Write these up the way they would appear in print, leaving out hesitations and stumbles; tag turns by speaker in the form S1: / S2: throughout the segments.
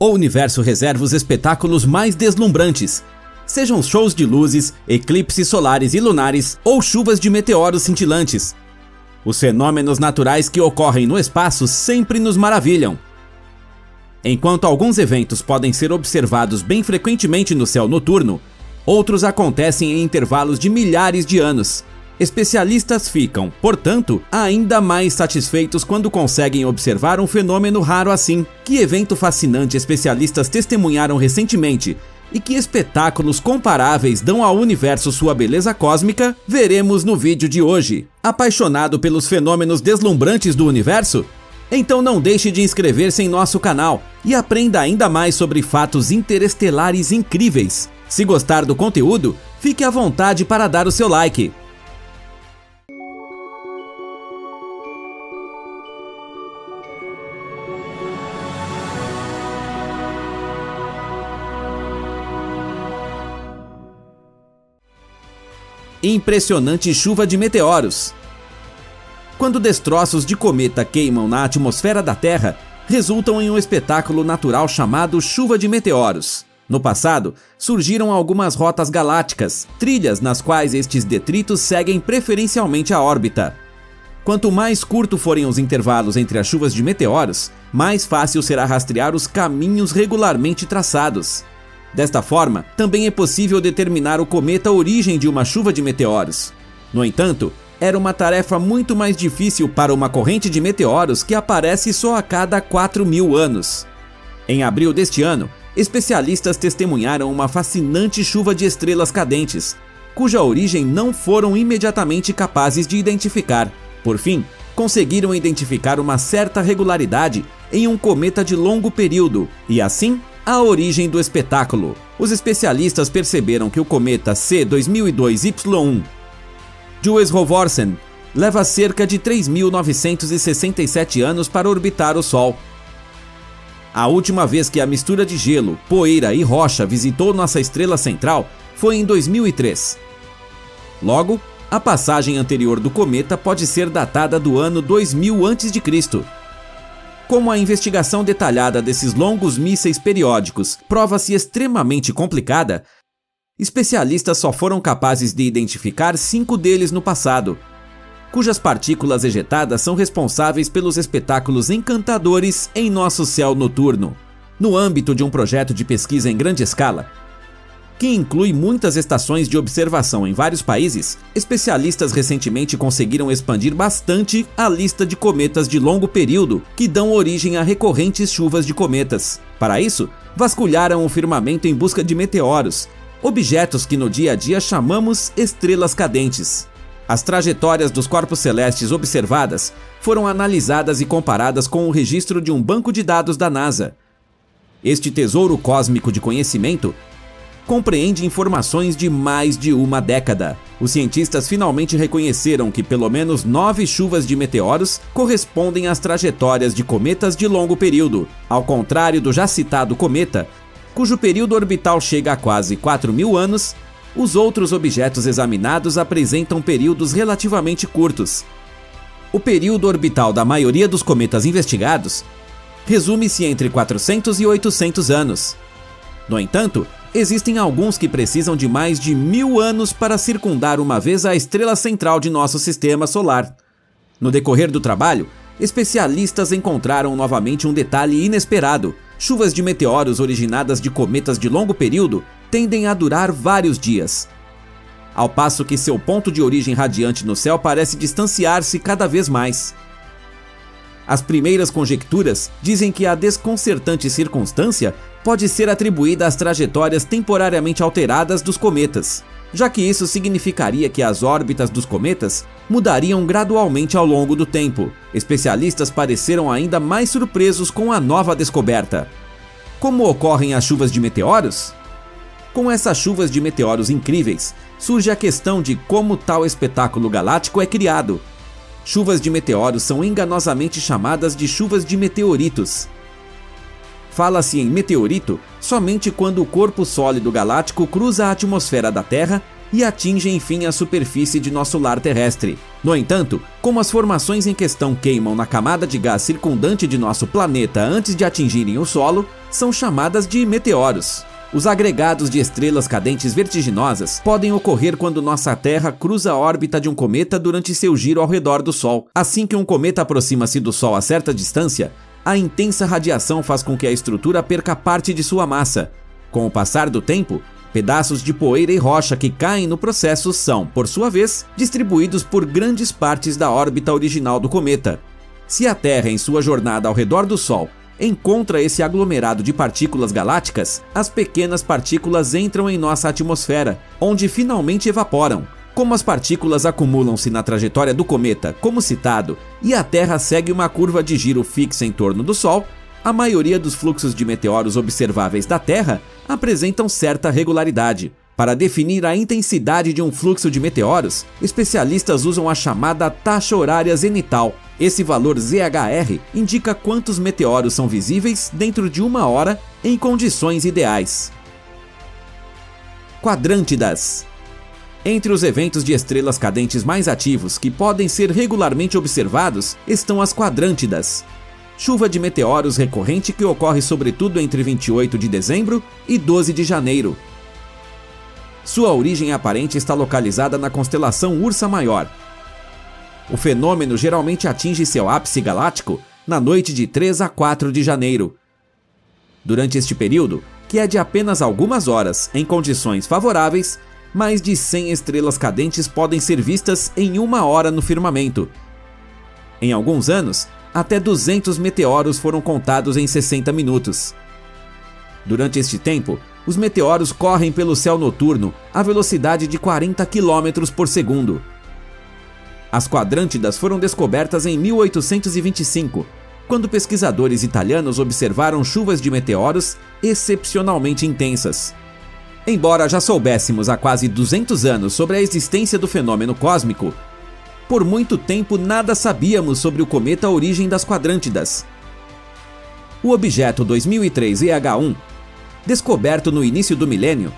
S1: O universo reserva os espetáculos mais deslumbrantes, sejam shows de luzes, eclipses solares e lunares ou chuvas de meteoros cintilantes. Os fenômenos naturais que ocorrem no espaço sempre nos maravilham. Enquanto alguns eventos podem ser observados bem frequentemente no céu noturno, outros acontecem em intervalos de milhares de anos. Especialistas ficam, portanto, ainda mais satisfeitos quando conseguem observar um fenômeno raro assim. Que evento fascinante especialistas testemunharam recentemente e que espetáculos comparáveis dão ao universo sua beleza cósmica, veremos no vídeo de hoje. Apaixonado pelos fenômenos deslumbrantes do universo? Então não deixe de inscrever-se em nosso canal e aprenda ainda mais sobre fatos interestelares incríveis. Se gostar do conteúdo, fique à vontade para dar o seu like. Impressionante chuva de meteoros. Quando destroços de cometa queimam na atmosfera da Terra, resultam em um espetáculo natural chamado chuva de meteoros. No passado, surgiram algumas rotas galácticas, trilhas nas quais estes detritos seguem preferencialmente a órbita. Quanto mais curto forem os intervalos entre as chuvas de meteoros, mais fácil será rastrear os caminhos regularmente traçados. Desta forma, também é possível determinar o cometa origem de uma chuva de meteoros. No entanto, era uma tarefa muito mais difícil para uma corrente de meteoros que aparece só a cada 4.000 anos. Em abril deste ano, especialistas testemunharam uma fascinante chuva de estrelas cadentes, cuja origem não foram imediatamente capazes de identificar. Por fim, conseguiram identificar uma certa regularidade em um cometa de longo período e, assim, a origem do espetáculo. Os especialistas perceberam que o cometa C2002Y1 Jules-Rovorsen leva cerca de 3.967 anos para orbitar o Sol. A última vez que a mistura de gelo, poeira e rocha visitou nossa estrela central foi em 2003. Logo, a passagem anterior do cometa pode ser datada do ano 2000 a.C. Como a investigação detalhada desses longos mísseis periódicos prova-se extremamente complicada, especialistas só foram capazes de identificar 5 deles no passado, cujas partículas ejetadas são responsáveis pelos espetáculos encantadores em nosso céu noturno. No âmbito de um projeto de pesquisa em grande escala, que inclui muitas estações de observação em vários países, especialistas recentemente conseguiram expandir bastante a lista de cometas de longo período que dão origem a recorrentes chuvas de cometas. Para isso, vasculharam o firmamento em busca de meteoros, objetos que no dia a dia chamamos estrelas cadentes. As trajetórias dos corpos celestes observadas foram analisadas e comparadas com o registro de um banco de dados da NASA. Este tesouro cósmico de conhecimento compreende informações de mais de uma década. Os cientistas finalmente reconheceram que pelo menos 9 chuvas de meteoros correspondem às trajetórias de cometas de longo período, ao contrário do já citado cometa, cujo período orbital chega a quase 4.000 anos. Os outros objetos examinados apresentam períodos relativamente curtos. O período orbital da maioria dos cometas investigados resume-se entre 400 e 800 anos. No entanto, existem alguns que precisam de mais de 1.000 anos para circundar uma vez a estrela central de nosso sistema solar. No decorrer do trabalho, especialistas encontraram novamente um detalhe inesperado. Chuvas de meteoros originadas de cometas de longo período tendem a durar vários dias, ao passo que seu ponto de origem radiante no céu parece distanciar-se cada vez mais. As primeiras conjecturas dizem que a desconcertante circunstância pode ser atribuída às trajetórias temporariamente alteradas dos cometas, já que isso significaria que as órbitas dos cometas mudariam gradualmente ao longo do tempo. Especialistas pareceram ainda mais surpresos com a nova descoberta. Como ocorrem as chuvas de meteoros? Com essas chuvas de meteoros incríveis, surge a questão de como tal espetáculo galáctico é criado. Chuvas de meteoros são enganosamente chamadas de chuvas de meteoritos. Fala-se em meteorito somente quando o corpo sólido galáctico cruza a atmosfera da Terra e atinge enfim a superfície de nosso lar terrestre. No entanto, como as formações em questão queimam na camada de gás circundante de nosso planeta antes de atingirem o solo, são chamadas de meteoros. Os agregados de estrelas cadentes vertiginosas podem ocorrer quando nossa Terra cruza a órbita de um cometa durante seu giro ao redor do Sol. Assim que um cometa aproxima-se do Sol a certa distância, a intensa radiação faz com que a estrutura perca parte de sua massa. Com o passar do tempo, pedaços de poeira e rocha que caem no processo são, por sua vez, distribuídos por grandes partes da órbita original do cometa. Se a Terra, em sua jornada ao redor do Sol, encontra esse aglomerado de partículas galácticas, as pequenas partículas entram em nossa atmosfera, onde finalmente evaporam. Como as partículas acumulam-se na trajetória do cometa, como citado, e a Terra segue uma curva de giro fixa em torno do Sol, a maioria dos fluxos de meteoros observáveis da Terra apresentam certa regularidade. Para definir a intensidade de um fluxo de meteoros, especialistas usam a chamada taxa horária zenital. Esse valor ZHR indica quantos meteoros são visíveis dentro de uma hora em condições ideais. Quadrântidas. Entre os eventos de estrelas cadentes mais ativos que podem ser regularmente observados estão as quadrântidas. Chuva de meteoros recorrente que ocorre sobretudo entre 28 de dezembro e 12 de janeiro. Sua origem aparente está localizada na constelação Ursa Maior. O fenômeno geralmente atinge seu ápice galáctico na noite de 3 a 4 de janeiro. Durante este período, que é de apenas algumas horas em condições favoráveis, mais de 100 estrelas cadentes podem ser vistas em uma hora no firmamento. Em alguns anos, até 200 meteoros foram contados em 60 minutos. Durante este tempo, os meteoros correm pelo céu noturno à velocidade de 40 km por segundo. As quadrântidas foram descobertas em 1825, quando pesquisadores italianos observaram chuvas de meteoros excepcionalmente intensas. Embora já soubéssemos há quase 200 anos sobre a existência do fenômeno cósmico, por muito tempo nada sabíamos sobre o cometa Origem das Quadrântidas. O objeto 2003 EH1, descoberto no início do milênio,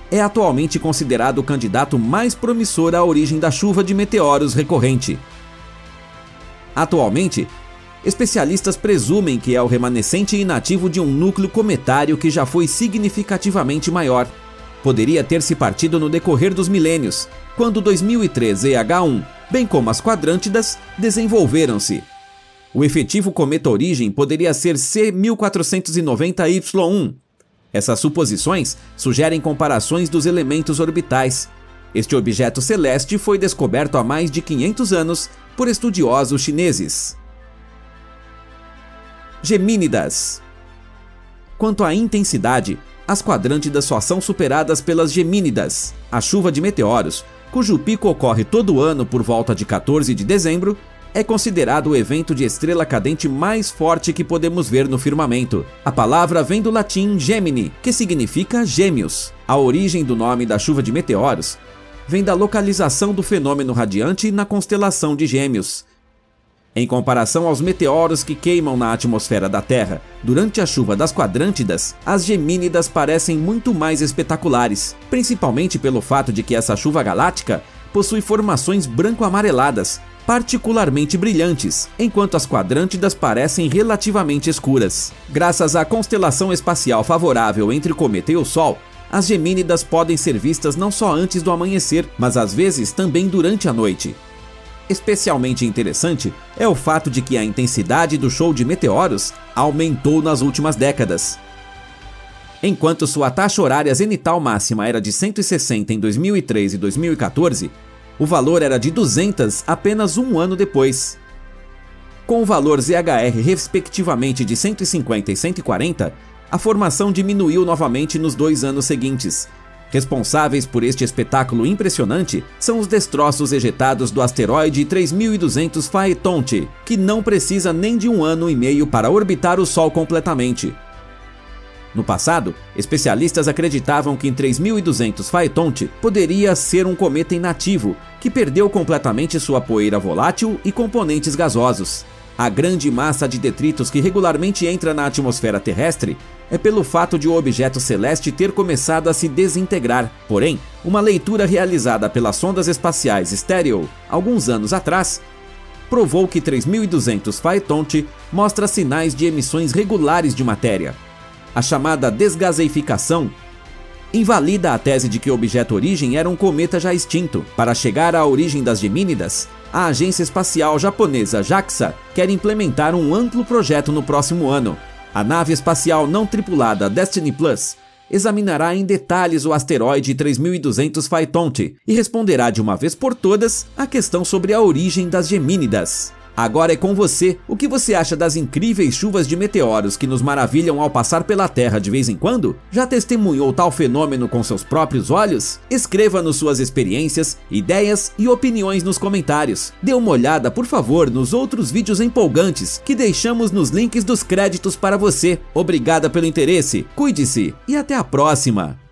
S1: é atualmente considerado o candidato mais promissor à origem da chuva de meteoros recorrente. Atualmente, especialistas presumem que é o remanescente inativo de um núcleo cometário que já foi significativamente maior. Poderia ter se partido no decorrer dos milênios, quando 2003 EH1, bem como as quadrântidas, desenvolveram-se. O efetivo cometa Origem poderia ser C1490Y1. Essas suposições sugerem comparações dos elementos orbitais. Este objeto celeste foi descoberto há mais de 500 anos por estudiosos chineses. Gemínidas. Quanto à intensidade, as quadrântidas só são superadas pelas gemínidas, a chuva de meteoros, cujo pico ocorre todo ano por volta de 14 de dezembro, é considerado o evento de estrela cadente mais forte que podemos ver no firmamento. A palavra vem do latim Gemini, que significa gêmeos. A origem do nome da chuva de meteoros vem da localização do fenômeno radiante na constelação de Gêmeos. Em comparação aos meteoros que queimam na atmosfera da Terra durante a chuva das quadrântidas, as gemínidas parecem muito mais espetaculares, principalmente pelo fato de que essa chuva galáctica possui formações branco-amareladas, particularmente brilhantes, enquanto as quadrântidas parecem relativamente escuras. Graças à constelação espacial favorável entre o cometa e o Sol, as gemínidas podem ser vistas não só antes do amanhecer, mas às vezes também durante a noite. Especialmente interessante é o fato de que a intensidade do show de meteoros aumentou nas últimas décadas. Enquanto sua taxa horária zenital máxima era de 160 em 2003 e 2014, o valor era de 200 apenas um ano depois. Com o valor ZHR respectivamente de 150 e 140, a formação diminuiu novamente nos 2 anos seguintes. Responsáveis por este espetáculo impressionante são os destroços ejetados do asteroide 3200 Phaetonte, que não precisa nem de 1 ano e meio para orbitar o Sol completamente. No passado, especialistas acreditavam que em 3200 Phaetonte poderia ser um cometa inativo, que perdeu completamente sua poeira volátil e componentes gasosos. A grande massa de detritos que regularmente entra na atmosfera terrestre é pelo fato de o objeto celeste ter começado a se desintegrar. Porém, uma leitura realizada pelas sondas espaciais Stereo alguns anos atrás provou que 3200 Phaethonte mostra sinais de emissões regulares de matéria. A chamada desgaseificação invalida a tese de que o objeto origem era um cometa já extinto. Para chegar à origem das Gemínidas, a agência espacial japonesa JAXA quer implementar um amplo projeto no próximo ano. A nave espacial não tripulada Destiny Plus examinará em detalhes o asteroide 3200 Phaethonte e responderá de uma vez por todas a questão sobre a origem das Gemínidas. Agora é com você. O que você acha das incríveis chuvas de meteoros que nos maravilham ao passar pela Terra de vez em quando? Já testemunhou tal fenômeno com seus próprios olhos? Escreva-nos suas experiências, ideias e opiniões nos comentários. Dê uma olhada, por favor, nos outros vídeos empolgantes que deixamos nos links dos créditos para você. Obrigada pelo interesse, cuide-se e até a próxima!